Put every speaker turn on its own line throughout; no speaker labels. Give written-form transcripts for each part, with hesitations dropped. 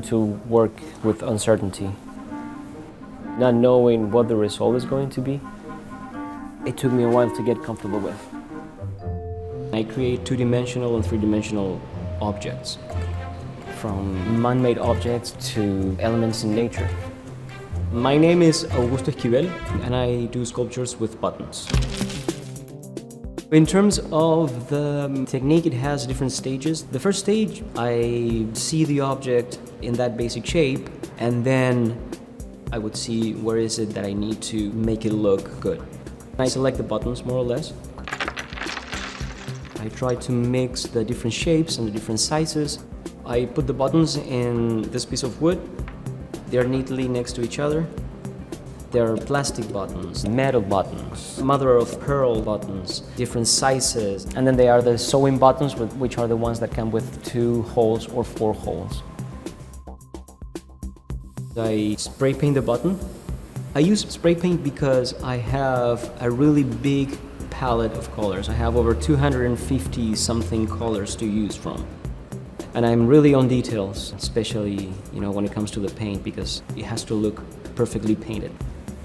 to work with uncertainty. Not knowing what the result is going to be, it took me a while to get comfortable with. I create two-dimensional and three-dimensional objects, from man-made objects to elements in nature. My name is Aldo Castillo, and I do sculptures with buttons. In terms of the technique, it has different stages. The first stage, I see the object in that basic shape, and then I would see where is it that I need to make it look good. I select the buttons, more or less. I try to mix the different shapes and the different sizes. I put the buttons in this piece of wood. They're neatly next to each other. There are plastic buttons, metal buttons, mother-of-pearl buttons, different sizes. And then there are the sewing buttons, which are the ones that come with 2 holes or 4 holes. I spray paint the button. I use spray paint because I have a really big palette of colors. I have over 250 something colors to use from. And I'm really on details, especially when it comes to the paint, because it has to look perfectly painted.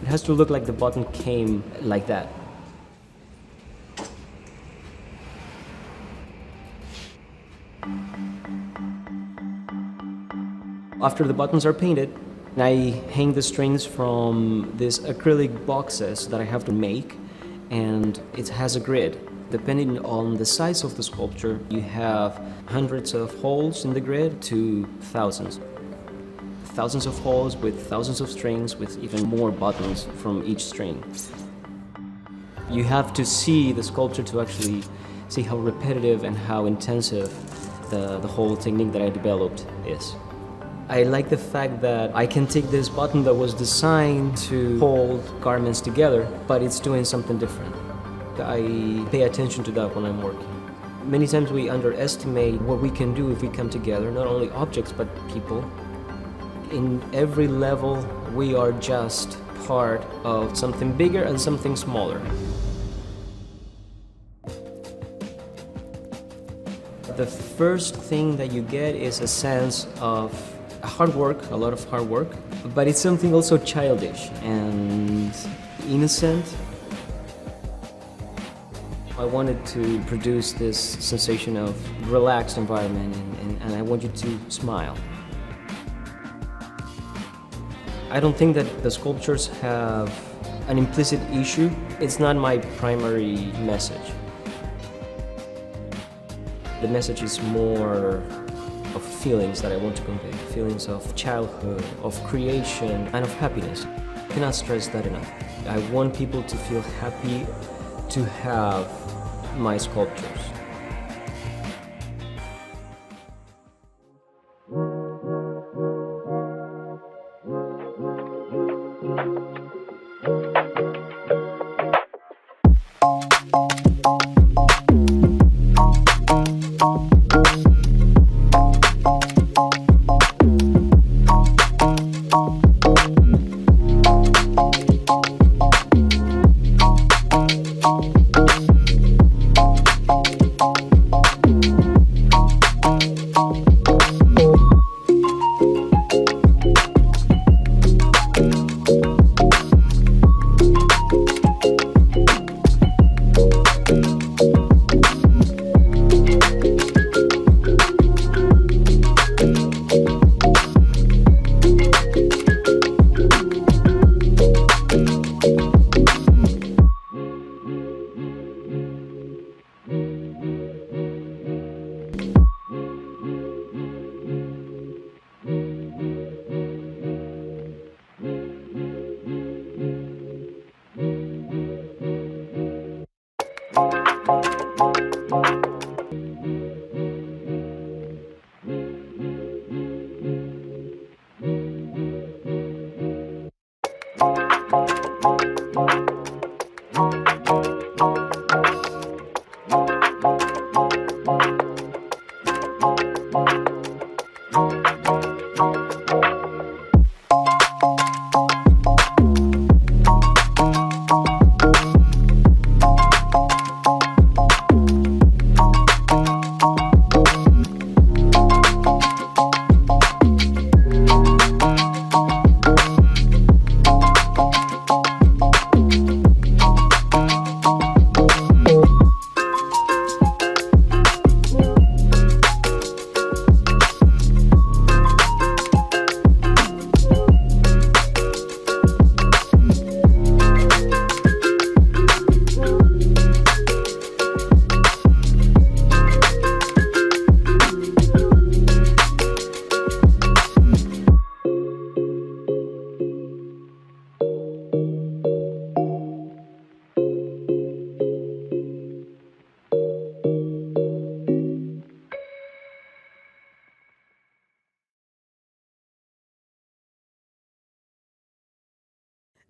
It has to look like the button came like that. After the buttons are painted, I hang the strings from these acrylic boxes that I have to make, and it has a grid. Depending on the size of the sculpture, you have hundreds of holes in the grid to thousands. Thousands of holes with thousands of strings with even more buttons from each string. You have to see the sculpture to actually see how repetitive and how intensive the whole technique that I developed is. I like the fact that I can take this button that was designed to hold garments together, but it's doing something different. I pay attention to that when I'm working. Many times we underestimate what we can do if we come together, not only objects but people. In every level, we are just part of something bigger and something smaller. The first thing that you get is a sense of hard work, a lot of hard work, but it's something also childish and innocent. I wanted to produce this sensation of relaxed environment, and I want you to smile. I don't think that the sculptures have an implicit issue. It's not my primary message. The message is more of feelings that I want to convey. Feelings of childhood, of creation, and of happiness. I cannot stress that enough. I want people to feel happy to have my sculptures.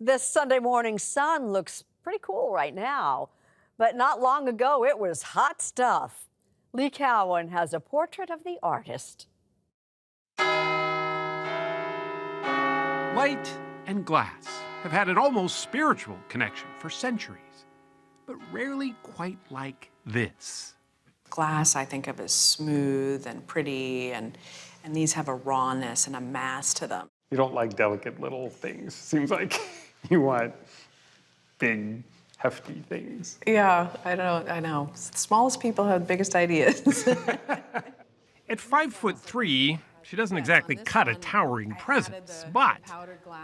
This Sunday morning sun looks pretty cool right now, but not long ago it was hot stuff. Lee Cowan has a portrait of the artist.
Light and glass have had an almost spiritual connection for centuries, but rarely quite like this.
Glass I think of as smooth and pretty, and these have a rawness and a mass to them.
You don't like delicate little things. Seems like you want big, hefty things.
Yeah, I know. The smallest people have the biggest ideas.
At 5'3", she doesn't exactly cut a towering presence, but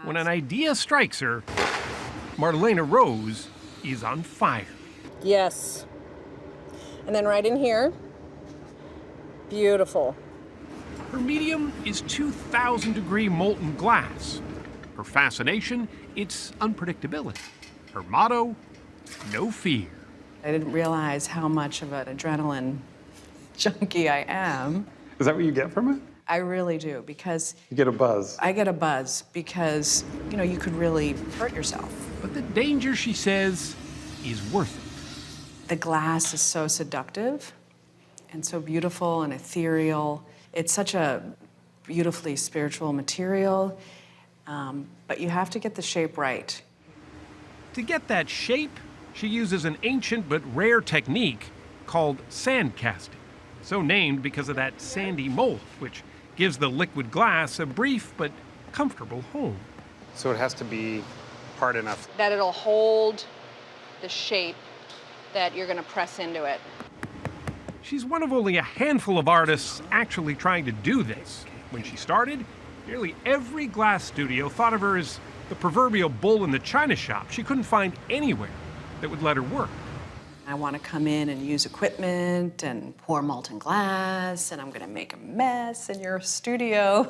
when an idea strikes her, Marlena Rose is on fire.
Yes. And then right in here, beautiful.
Her medium is 2,000-degree molten glass. Her fascination, its unpredictability. Her motto, no fear.
I didn't realize how much of an adrenaline junkie I am.
Is that what you get from it?
I really do, because
You get a buzz.
I get a buzz because, you could really hurt yourself.
But the danger, she says, is worth it.
The glass is so seductive and so beautiful and ethereal. It's such a beautifully spiritual material, but you have to get the shape right.
To get that shape, she uses an ancient but rare technique called sand casting, so named because of that sandy mold, which gives the liquid glass a brief but comfortable home.
So it has to be hard enough.
That it'll hold the shape that you're gonna press into it.
She's one of only a handful of artists actually trying to do this. When she started, nearly every glass studio thought of her as the proverbial bull in the china shop she couldn't find anywhere that would let her work.
I want to come in and use equipment and pour molten glass, and I'm going to make a mess in your studio.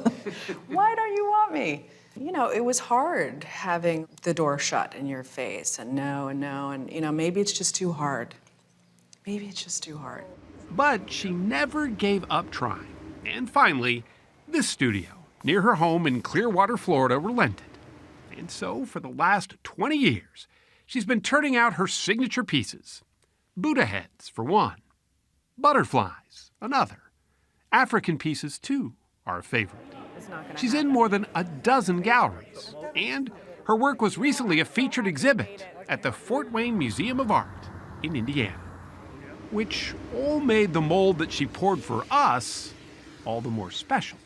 Why don't you want me? It was hard having the door shut in your face and no, and maybe it's just too hard. Maybe it's just too hard.
But she never gave up trying. And finally, this studio, near her home in Clearwater, Florida, relented. And so, for the last 20 years, she's been turning out her signature pieces. Buddha heads, for one. Butterflies, another. African pieces, too, are a favorite. She's in more than a dozen galleries. And her work was recently a featured exhibit at the Fort Wayne Museum of Art in Indiana, which all made the mold that she poured for us all the more special.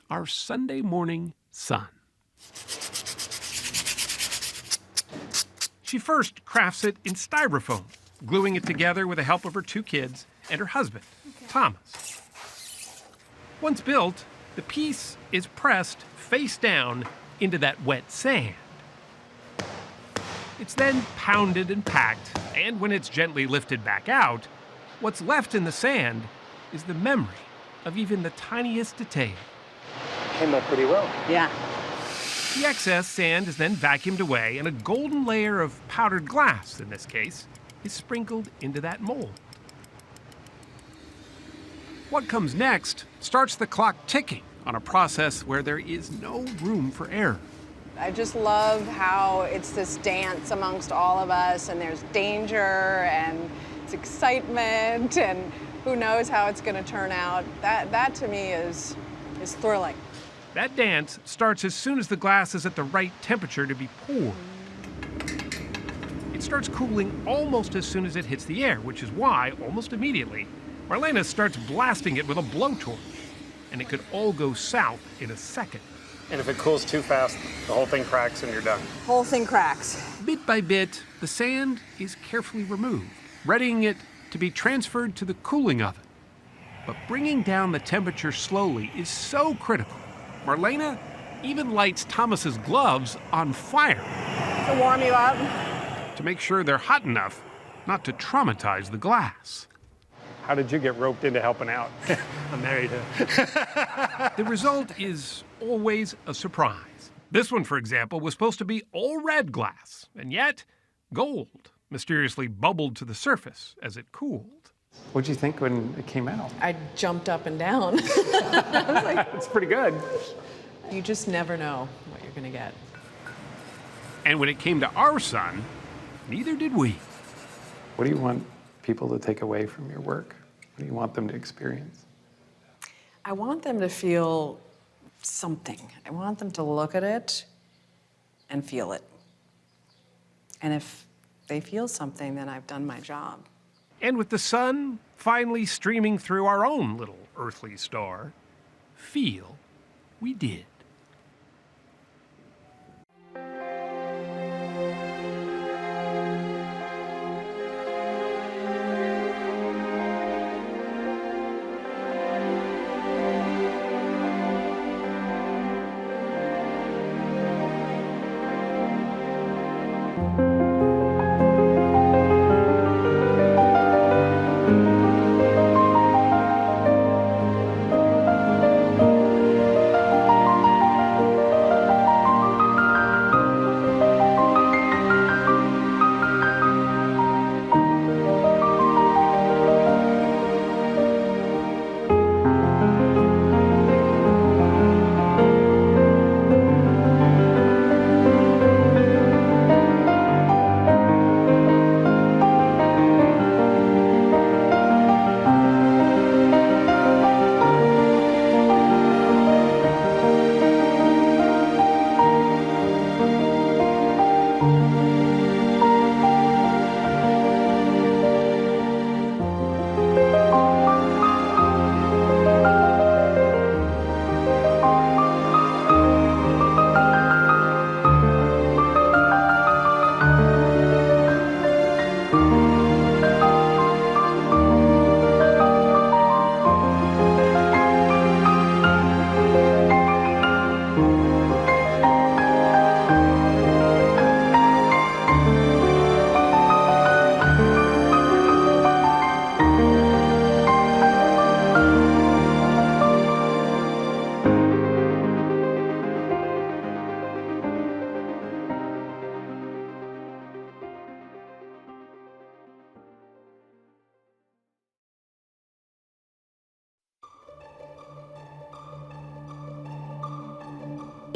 Our Sunday morning sun. She first crafts it in styrofoam, gluing it together with the help of her 2 kids and her husband, Thomas. Once built, the piece is pressed face down into that wet sand. It's then pounded and packed, and when it's gently lifted back out, what's left in the sand is the memory of even the tiniest detail.
Came up pretty well.
Yeah.
The excess sand is then vacuumed away, and a golden layer of powdered glass, in this case, is sprinkled into that mold. What comes next starts the clock ticking on a process where there is no room for error.
I just love how it's this dance amongst all of us, and there's danger and it's excitement, and who knows how it's going to turn out. That to me is thrilling.
That dance starts as soon as the glass is at the right temperature to be poured. It starts cooling almost as soon as it hits the air, which is why, almost immediately, Marlena starts blasting it with a blowtorch, and it could all go south in a second.
And if it cools too fast, the whole thing cracks and you're done.
Whole thing cracks.
Bit by bit, the sand is carefully removed, readying it to be transferred to the cooling oven. But bringing down the temperature slowly is so critical. Marlena even lights Thomas's gloves on fire
To warm you up.
to make sure they're hot enough not to traumatize the glass.
How did you get roped into helping out? I'm married.
The result is always a surprise. This one, for example, was supposed to be all red glass, and yet gold mysteriously bubbled to the surface as it cooled.
What'd you think when it came out?
I jumped up and down.
It's pretty good.
You just never know what you're going to get.
And when it came to our son, neither did we.
What do you want people to take away from your work? What do you want them to experience?
I want them to feel something. I want them to look at it and feel it. And if they feel something, then I've done my job.
And with the sun finally streaming through our own little earthly star, feel we did.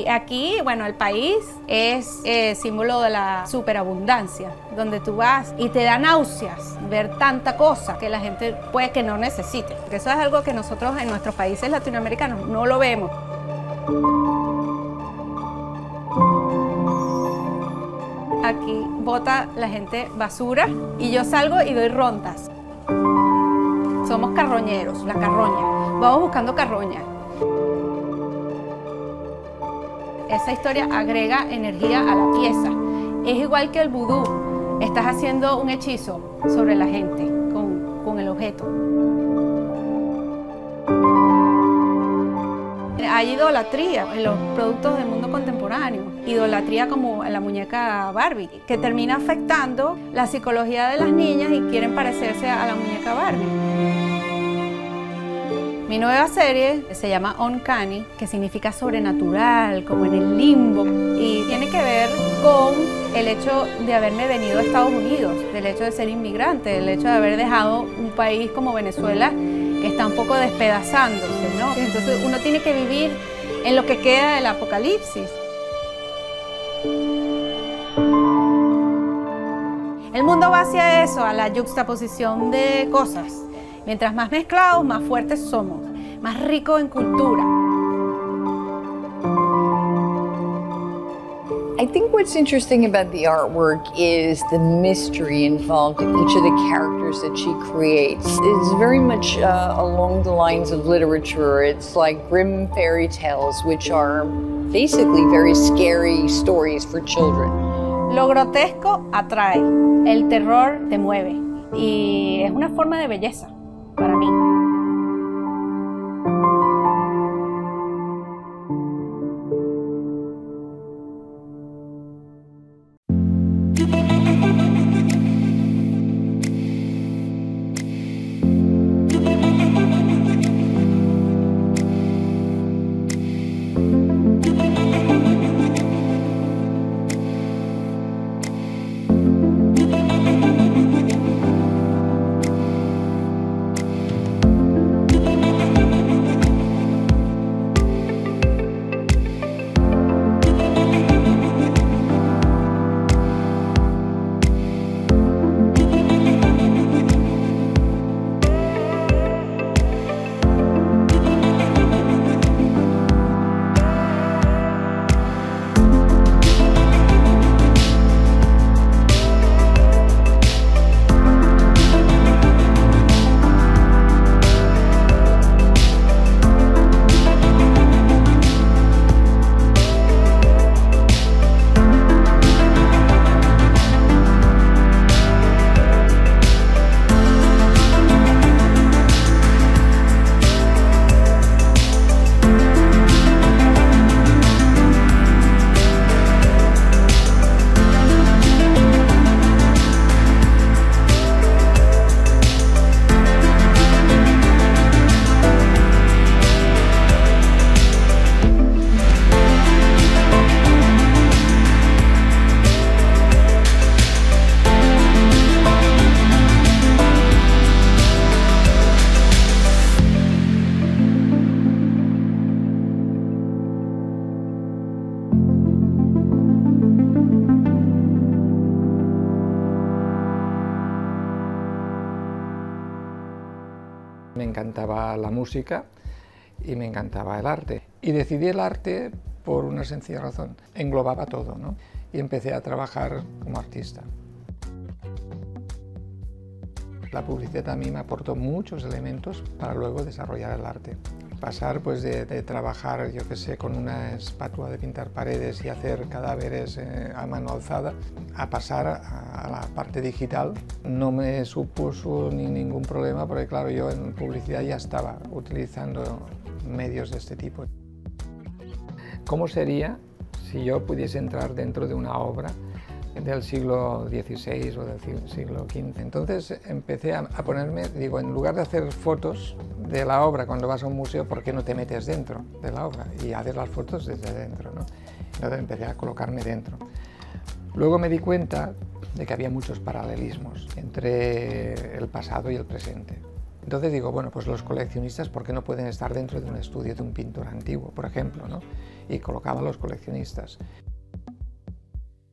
Aquí, bueno, el país es símbolo de la superabundancia, donde tú vas y te da náuseas ver tanta cosa que la gente puede que no necesite. Porque eso es algo que nosotros en nuestros países latinoamericanos no lo vemos. Aquí bota la gente basura y yo salgo y doy rondas. Somos carroñeros, la carroña. Vamos buscando carroña. Esa historia agrega energía a la pieza. Es igual que el vudú. Estás haciendo un hechizo sobre la gente con el objeto. Hay idolatría en los productos del mundo contemporáneo. Idolatría como en la muñeca Barbie, que termina afectando la psicología de las niñas y quieren parecerse a la muñeca Barbie. Mi nueva serie se llama Uncanny, que significa sobrenatural, como en el limbo, y tiene que ver con el hecho de haberme venido a Estados Unidos, del hecho de ser inmigrante, del hecho de haber dejado un país como Venezuela que está un poco despedazándose, ¿no? Entonces uno tiene que vivir en lo que queda del apocalipsis. El mundo va hacia eso, a la yuxtaposición de cosas. Mientras más mezclados, más fuertes somos, más ricos en cultura.
I think what's interesting about the artwork is the mystery involved in each of the characters that she creates. It's very much along the lines of literature. It's like grim fairy tales, which are basically very scary stories for children.
Lo grotesco atrae, el terror te mueve y es una forma de belleza para mí.
encantaba la música y me encantaba el arte. Y decidí el arte por una sencilla razón, englobaba todo, ¿no? Y empecé a trabajar como artista. La publicidad a mí me aportó muchos elementos para luego desarrollar el arte. Pasar pues de trabajar, yo qué sé, con una espátula de pintar paredes y hacer cadáveres a mano alzada, a pasar a la parte digital, no me supuso ningún problema porque claro, yo en publicidad ya estaba utilizando medios de este tipo. ¿Cómo sería si yo pudiese entrar dentro de una obra del siglo XVI o del siglo XV? Entonces empecé a ponerme, digo, en lugar de hacer fotos de la obra cuando vas a un museo, ¿por qué no te metes dentro de la obra y haces las fotos desde dentro, ¿no? Entonces empecé a colocarme dentro. Luego me di cuenta de que había muchos paralelismos entre el pasado y el presente. Entonces digo, bueno, pues los coleccionistas, ¿por qué no pueden estar dentro de un estudio de un pintor antiguo, por ejemplo, ¿no? Y colocaba a los coleccionistas.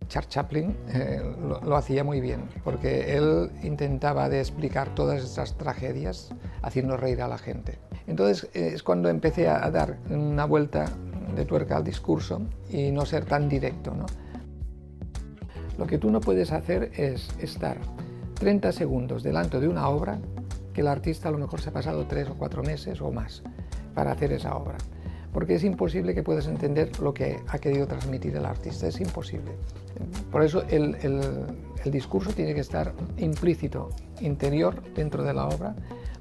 Charles Chaplin lo hacía muy bien, porque él intentaba de explicar todas estas tragedias haciendo reír a la gente. Entonces es cuando empecé a dar una vuelta de tuerca al discurso y no ser tan directo, ¿no? Lo que tú no puedes hacer es estar 30 segundos delante de una obra que el artista a lo mejor se ha pasado 3 o 4 meses o más para hacer esa obra. Porque es imposible que puedas entender lo que ha querido transmitir el artista, es imposible. Por eso el discurso tiene que estar implícito, interior, dentro de la obra,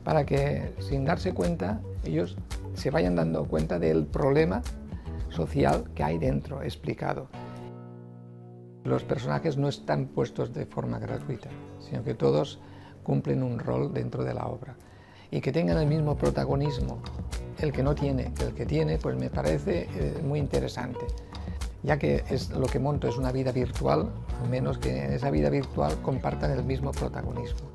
para que sin darse cuenta ellos se vayan dando cuenta del problema social que hay dentro, explicado. Los personajes no están puestos de forma gratuita, sino que todos cumplen un rol dentro de la obra. Y que tengan el mismo protagonismo el que no tiene que el que tiene, pues me parece muy interesante. Ya que lo que monto es una vida virtual, al menos que en esa vida virtual compartan el mismo protagonismo.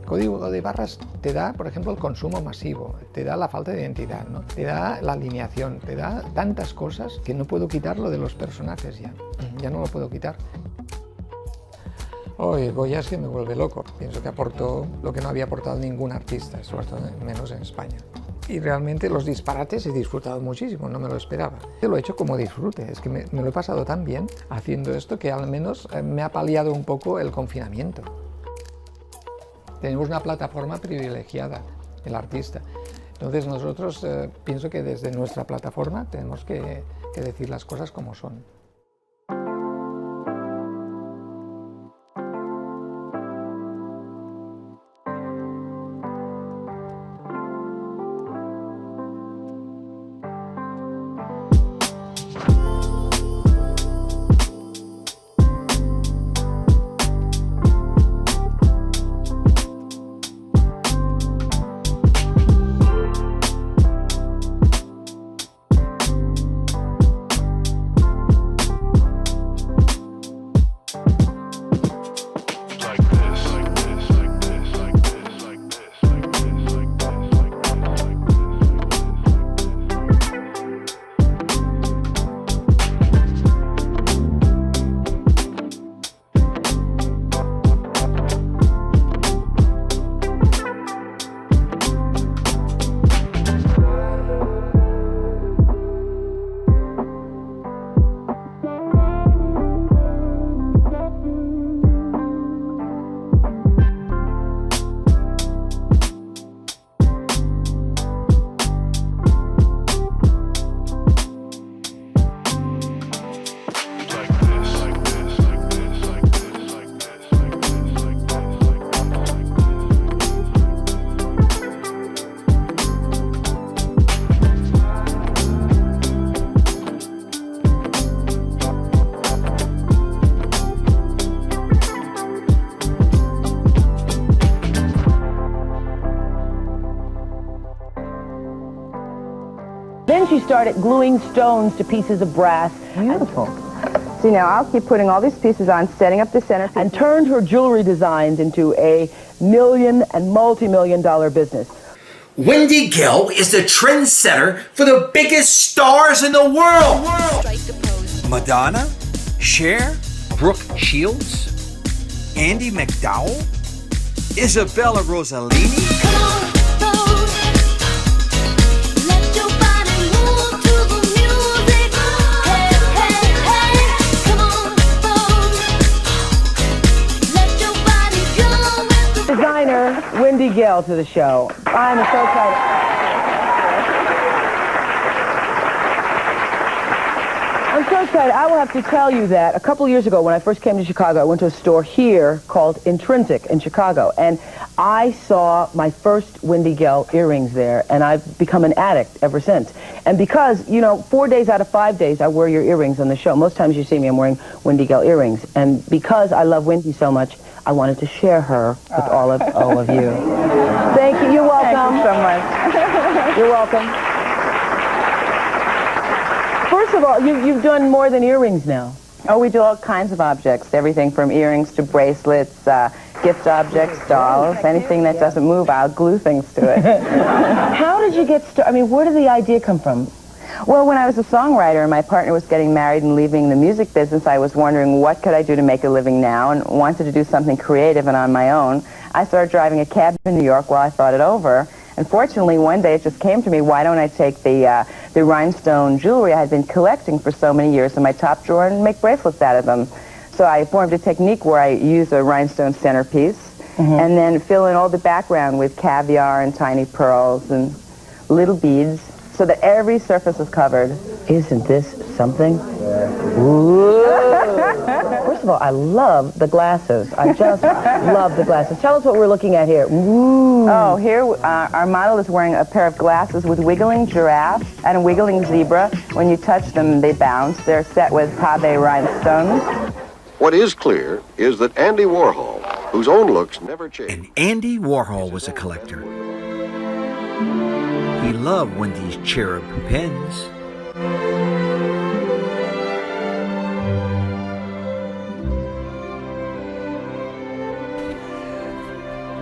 El código de barras te da, por ejemplo, el consumo masivo, te da la falta de identidad, ¿no? Te da la alineación, te da tantas cosas que no puedo quitarlo de los personajes ya no lo puedo quitar. Hoy Goya es que me vuelve loco. Pienso que aportó lo que no había aportado ningún artista, sobre todo menos en España. Y realmente los disparates he disfrutado muchísimo, no me lo esperaba. Yo lo he hecho como disfrute, es que me lo he pasado tan bien haciendo esto que al menos me ha paliado un poco el confinamiento. Tenemos una plataforma privilegiada, el artista. Entonces nosotros pienso que desde nuestra plataforma tenemos que decir las cosas como son.
Then she started gluing stones to pieces of brass. Beautiful. See, now I'll keep putting all these pieces on, setting up the centerpiece. And turned her jewelry designs into a million and multi-million-dollar business.
Wendy Gill is the trendsetter for the biggest stars in the world. Madonna, Cher, Brooke Shields, Andy McDowell, Isabella Rossellini.
Designer Wendy Gill to the show. I'm so excited. I'm so excited. I will have to tell you that a couple years ago when I first came to Chicago, I went to a store here called Intrinsic in Chicago, and I saw my first Wendy Gill earrings there, and I've become an addict ever since. And because, you know, 4 days out of 5 days I wear your earrings on the show. Most times you see me, I'm wearing Wendy Gill earrings. And because I love Wendy so much, I wanted to share her with all of you. Thank you. You're welcome.
Thank you so much.
You're welcome. First of all, you've done more than earrings now.
Oh, we do all kinds of objects. Everything from earrings to bracelets, gift objects, dolls, anything that doesn't move, I'll glue things to it.
How did you get started? I mean, where did the idea come from?
Well, when I was a songwriter and my partner was getting married and leaving the music business, I was wondering what could I do to make a living now and wanted to do something creative and on my own. I started driving a cab in New York while I thought it over. And fortunately, one day it just came to me, why don't I take the rhinestone jewelry I had been collecting for so many years in my top drawer and make bracelets out of them. So I formed a technique where I use a rhinestone centerpiece and then fill in all the background with caviar and tiny pearls and little beads so that every surface is covered.
Isn't this something? Ooh. First of all, I love the glasses. I just love the glasses. Tell us what we're looking at here. Ooh.
Oh, here our model is wearing a pair of glasses with wiggling giraffe and a wiggling zebra. When you touch them, they bounce. They're set with pave rhinestones.
What is clear is that Andy Warhol, whose own looks never changed.
And Andy Warhol was a collector. He loved Wendy's cherub pens.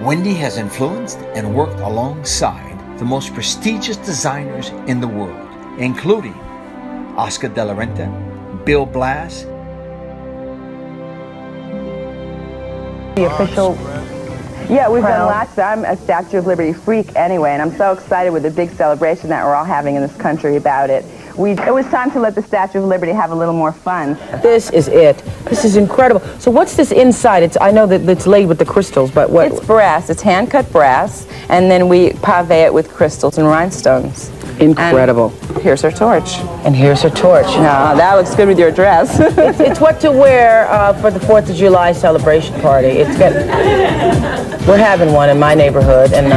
Wendy has influenced and worked alongside the most prestigious designers in the world, including Oscar de la Renta, Bill Blass.
The official... Yeah, we've done lots. I'm a Statue of Liberty freak anyway, and I'm so excited with the big celebration that we're all having in this country about it. It was time to let the Statue of Liberty have a little more fun.
This is it. This is incredible. So what's this inside? I know that it's laid with the crystals, but what?
It's brass. It's hand-cut brass, and then we pave it with crystals and rhinestones.
Incredible.
And here's her torch.
And here's her torch.
No, that looks good with your dress.
It's what to wear for the 4th of July celebration party. It's good. We're having one in my neighborhood, and